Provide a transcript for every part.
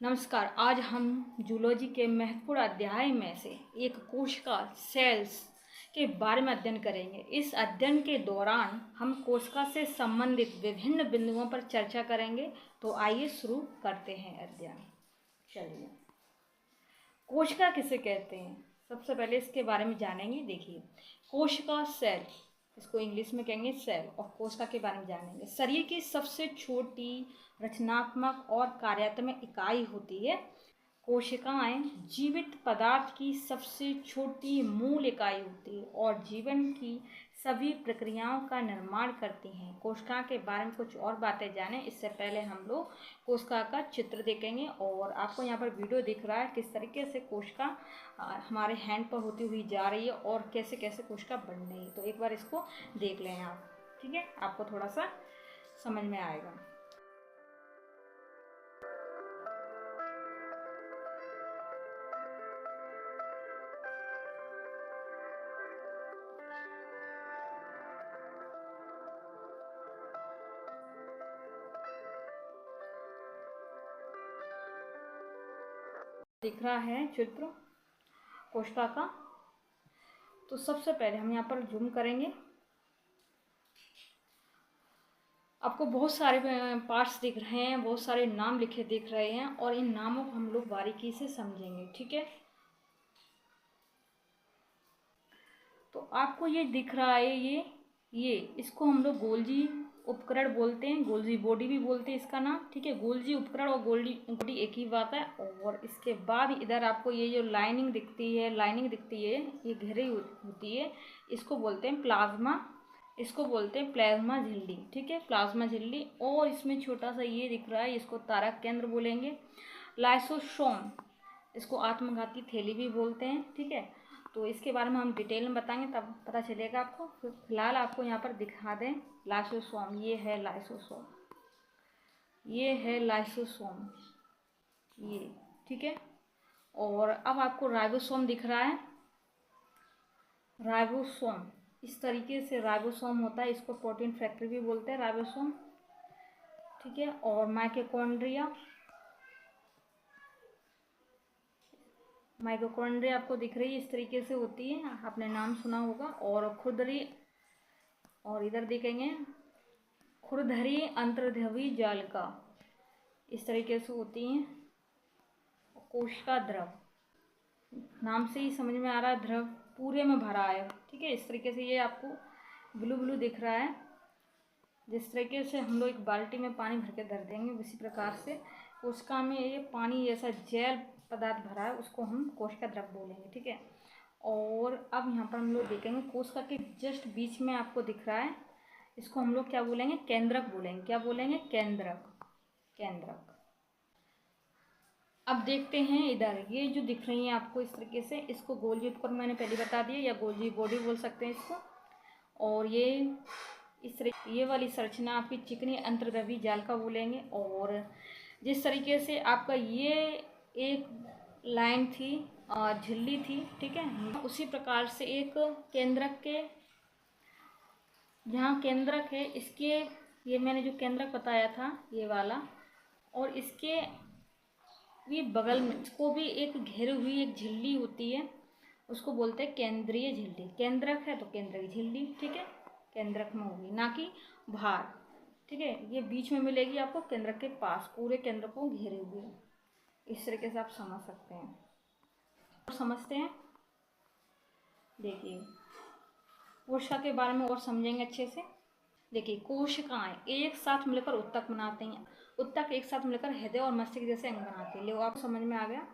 नमस्कार। आज हम जूलॉजी के महत्वपूर्ण अध्याय में से एक कोशिका सेल्स के बारे में अध्ययन करेंगे। इस अध्ययन के दौरान हम कोशिका से संबंधित विभिन्न बिंदुओं पर चर्चा करेंगे। तो आइए शुरू करते हैं अध्ययन। चलिए, कोशिका किसे कहते हैं, सबसे पहले इसके बारे में जानेंगे। देखिए, कोशिका सेल, इसको इंग्लिश में कहेंगे सेल, और कोशिका के बारे में जानेंगे। शरीर की सबसे छोटी रचनात्मक और कार्यात्मक इकाई होती है। कोशिकाएं जीवित पदार्थ की सबसे छोटी मूल इकाई होती है और जीवन की सभी प्रक्रियाओं का निर्माण करती हैं। कोशिका के बारे में कुछ और बातें जानें, इससे पहले हम लोग कोशिका का चित्र देखेंगे। और आपको यहाँ पर वीडियो दिख रहा है किस तरीके से कोशिका हमारे हैंड पर होती हुई जा रही है और कैसे कैसे कोशिका बन रही है। तो एक बार इसको देख लें आप, ठीक है, आपको थोड़ा सा समझ में आएगा। दिख रहा है चित्र कोशिका का। तो सबसे पहले हम यहाँ पर जूम करेंगे। आपको बहुत सारे पार्ट्स दिख रहे हैं, बहुत सारे नाम लिखे दिख रहे हैं और इन नामों को हम लोग बारीकी से समझेंगे, ठीक है। तो आपको ये दिख रहा है, ये इसको हम लोग गोल्जी उपकरण बोलते हैं, गोल्जी बॉडी भी बोलते हैं इसका नाम, ठीक है। गोल्जी उपकरण और गोल्जी बॉडी एक ही बात है। और इसके बाद इधर आपको ये जो लाइनिंग दिखती है, ये घेरी होती है, इसको बोलते हैं प्लाज्मा, इसको बोलते हैं प्लाज्मा झिल्ली, ठीक है, प्लाज्मा झिल्ली। और इसमें छोटा सा ये दिख रहा है, इसको तारक केंद्र बोलेंगे। लाइसोसोम, इसको आत्मघाती थैली भी बोलते हैं, ठीक है। तो इसके बारे में हम डिटेल में बताएंगे, तब पता चलेगा आपको। फिलहाल आपको यहाँ पर दिखा दें लाइसोसोम, ये है लाइसोसोम, ये है लाइसोसोम, ये, ठीक है। और अब आपको राइबोसोम दिख रहा है, राइबोसोम, इस तरीके से राइबोसोम होता है, इसको प्रोटीन फैक्ट्री भी बोलते हैं राइबोसोम, ठीक है। और माइटोकॉन्ड्रिया आपको दिख रही है, इस तरीके से होती है, आपने नाम सुना होगा। और खुरदरी, और इधर देखेंगे खुरदरी अंतर्द्रवी जालिका, इस तरीके से होती हैं। कोशिका द्रव, नाम से ही समझ में आ रहा है, द्रव पूरे में भरा है, ठीक है। इस तरीके से ये आपको ब्लू ब्लू दिख रहा है। जिस तरीके से हम लोग एक बाल्टी में पानी भर के धर देंगे, उसी प्रकार से कोशिका में ये पानी जैसा जेल पदार्थ भरा है, उसको हम कोशिका द्रव बोलेंगे, ठीक है। और अब यहाँ पर हम लोग देखेंगे कोशिका के जस्ट बीच में आपको दिख रहा है, इसको हम लोग क्या बोलेंगे, केंद्रक बोलेंगे। क्या बोलेंगे, केंद्रक, केंद्रक। अब देखते हैं इधर, ये जो दिख रही है आपको इस तरीके से, इसको गोल्जी उपकरण मैंने पहले बता दिया, या गोल्जी बॉडी बोल सकते हैं इसको। और ये इस तरह ये वाली संरचना आपकी चिकनी अंतर्द्रवी जालिका बोलेंगे। और जिस तरीके से आपका ये एक लाइन थी, झिल्ली थी, ठीक है, उसी प्रकार से एक केंद्रक के, जहाँ केंद्रक है इसके, ये मैंने जो केंद्रक बताया था ये वाला, और इसके भी बगल में इसको भी एक घेरे हुई एक झिल्ली होती है, उसको बोलते हैं केंद्रीय झिल्ली। केंद्रक है तो केंद्रीय झिल्ली, ठीक है, केंद्रक में होगी, ना कि बाहर, ठीक है। ये बीच में मिलेगी आपको केंद्रक के पास, पूरे केंद्र को घेरे हुए। इस तरीके से आप समझ सकते हैं। और समझते हैं, देखिए कोशिका के बारे में और समझेंगे अच्छे से। देखिए, कोशिकाएं एक साथ मिलकर उत्तक बनाते हैं, उत्तक एक साथ मिलकर हृदय और मस्तिष्क जैसे अंग बनाते हैं। आपको समझ में आ गया,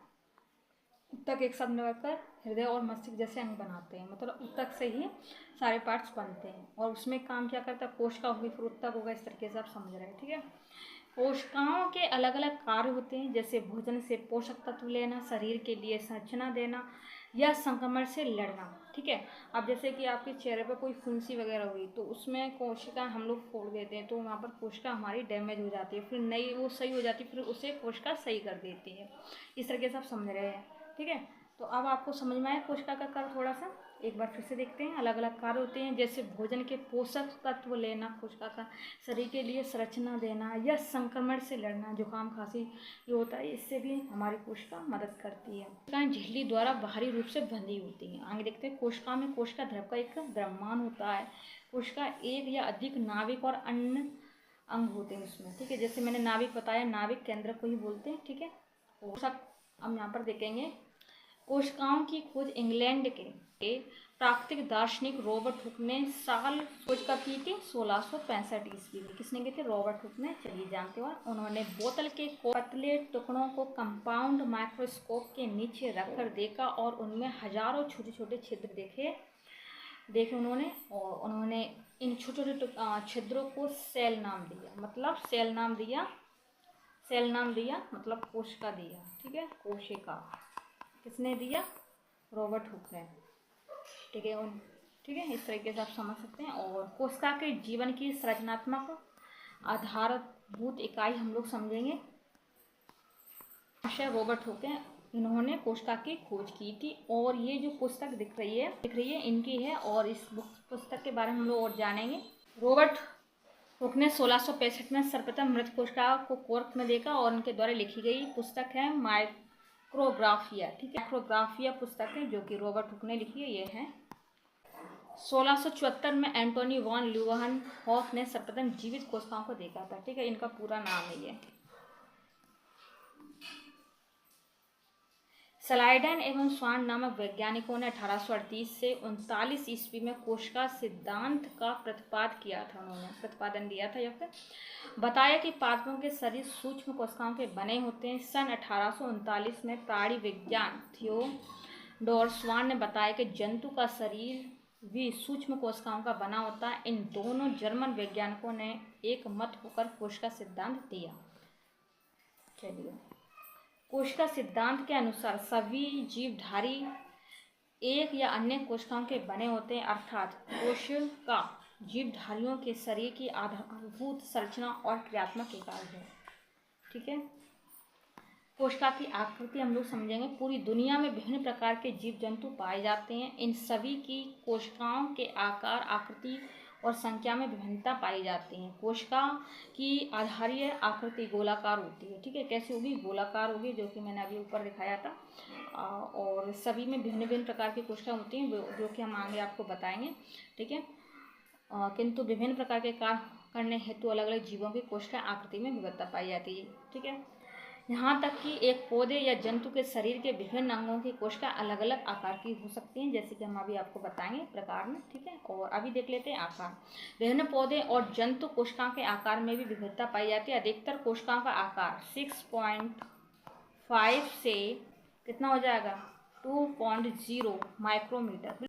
उत्तक एक साथ मिलकर हृदय और मस्तिष्क जैसे अंग बनाते हैं, मतलब उत्तक से ही सारे पार्ट्स बनते हैं। और उसमें काम क्या करता है, कोशिका होगी फिर उत्तक होगा, इस तरीके से आप समझ रहे हैं, ठीक है। कोशिकाओं के अलग अलग कार्य होते हैं, जैसे भोजन से पोषक तत्व लेना, शरीर के लिए संरचना देना, या संक्रमण से लड़ना, ठीक है। अब जैसे कि आपके चेहरे पर कोई फुंसी वगैरह हुई तो उसमें कोशिका हम लोग फोड़ देते हैं, तो वहाँ पर कोशिका हमारी डैमेज हो जाती है, फिर नई वो सही हो जाती है, फिर उसे कोशिका सही कर देती है। इस तरीके से आप समझ रहे हैं, ठीक है। तो अब आपको समझ में आया कोशिका का कार्य थोड़ा सा। एक बार फिर से देखते हैं। अलग अलग कार्य होते हैं, जैसे भोजन के पोषक तत्व लेना कोशिका का, शरीर के लिए संरचना देना, या संक्रमण से लड़ना, जुकाम खांसी ये होता है, इससे भी हमारी कोशिका मदद करती है। कोशिकाएं झिल्ली द्वारा बाहरी रूप से बंधी होती हैं। आगे देखते हैं। कोशिका में कोशिका द्रव का एक द्रव्यमान होता है। कोशिका एक या अधिक नाभिक और अन्य अंग होते हैं उसमें, ठीक है। जैसे मैंने नाभिक बताया, नाभिक केंद्र को ही बोलते हैं, ठीक है। कोशिका हम यहाँ पर देखेंगे। कोशिकाओं की खोज इंग्लैंड के प्राकृतिक दार्शनिक रॉबर्ट हुक ने साल खोज कब की थी? 1665 ईस्वी में। किसने की थी? रॉबर्ट हुक ने। चलिए जानते हो। उन्होंने बोतल के पतले टुकड़ों को कंपाउंड माइक्रोस्कोप के नीचे रखकर देखा और उनमें हजारों छोटे छोटे छिद्र देखे उन्होंने, और उन्होंने इन छोटे छोटे छिद्रों को सेल नाम दिया, मतलब सेल नाम दिया मतलब कोशिका दिया, ठीक है। कोशिका किसने दिया? रॉबर्ट हुक ने, ठीक है। ठीक है, इस तरीके से आप समझ सकते हैं। और कोशिका के जीवन की संरचनात्मक आधारभूत इकाई हम लोग समझेंगे। रॉबर्ट हुक है, इन्होंने कोशिका की खोज की थी। और ये जो पुस्तक दिख रही है इनकी है, और इस पुस्तक के बारे में हम लोग और जानेंगे। रॉबर्ट हुक ने 1665 में सर्वप्रथम मृत कोशिका को कोर्क में देखा, और उनके द्वारा लिखी गई पुस्तक है माइक्रोग्राफिया, ठीक है। माइक्रोग्राफिया पुस्तक है जो कि रॉबर्ट हुक ने लिखी है, ये है। 1674 में एंटोनी वॉन ल्यूवेनहॉफ ने सर्वप्रथम जीवित कोशिकाओं को देखा था, ठीक है। इनका पूरा नाम है ये। स्लाइडेन एवं स्वान नामक वैज्ञानिकों ने 1838 से 39 ईस्वी में कोशिका सिद्धांत का प्रतिपादन दिया था, या फिर बताया कि पादपों के शरीर सूक्ष्म कोशिकाओं के बने होते हैं। सन 1839 में प्राणी विज्ञान थियोडोर स्वान ने बताया कि जंतु का शरीर भी सूक्ष्म कोशिकाओं का बना होता है। इन दोनों जर्मन वैज्ञानिकों ने एक मत होकर कोशिका सिद्धांत दिया। चलिए, कोशिका सिद्धांत के अनुसार सभी जीवधारी एक या अन्य कोशिकाओं के बने होते हैं, अर्थात कोशिका जीवधारियों के शरीर की आधारभूत संरचना और क्रियात्मक इकाई है, ठीक है। कोशिका की आकृति हम लोग समझेंगे। पूरी दुनिया में विभिन्न प्रकार के जीव जंतु पाए जाते हैं। इन सभी की कोशिकाओं के आकार, आकृति और संख्या में विभिन्नता पाई जाती है। कोशिका की आधारीय आकृति गोलाकार होती है, ठीक है। कैसी होगी? गोलाकार होगी, जो कि मैंने अभी ऊपर दिखाया था। और सभी में भिन्न भिन्न प्रकार की कोशिका होती हैं, जो कि हम आगे आपको बताएंगे, ठीक है। किंतु विभिन्न प्रकार के कार्य करने हेतु अलग अलग जीवों की कोशिका आकृति में विविधता पाई जाती है, ठीक है। यहाँ तक कि एक पौधे या जंतु के शरीर के विभिन्न अंगों की कोशिका अलग अलग आकार की हो सकती हैं, जैसे कि हम अभी आपको बताएंगे प्रकार में, ठीक है। और अभी देख लेते हैं आकार। विभिन्न पौधे और जंतु कोशिकाओं के आकार में भी विविधता पाई जाती है। अधिकतर कोशिकाओं का आकार 6.5 से कितना हो जाएगा? 2.0 माइक्रोमीटर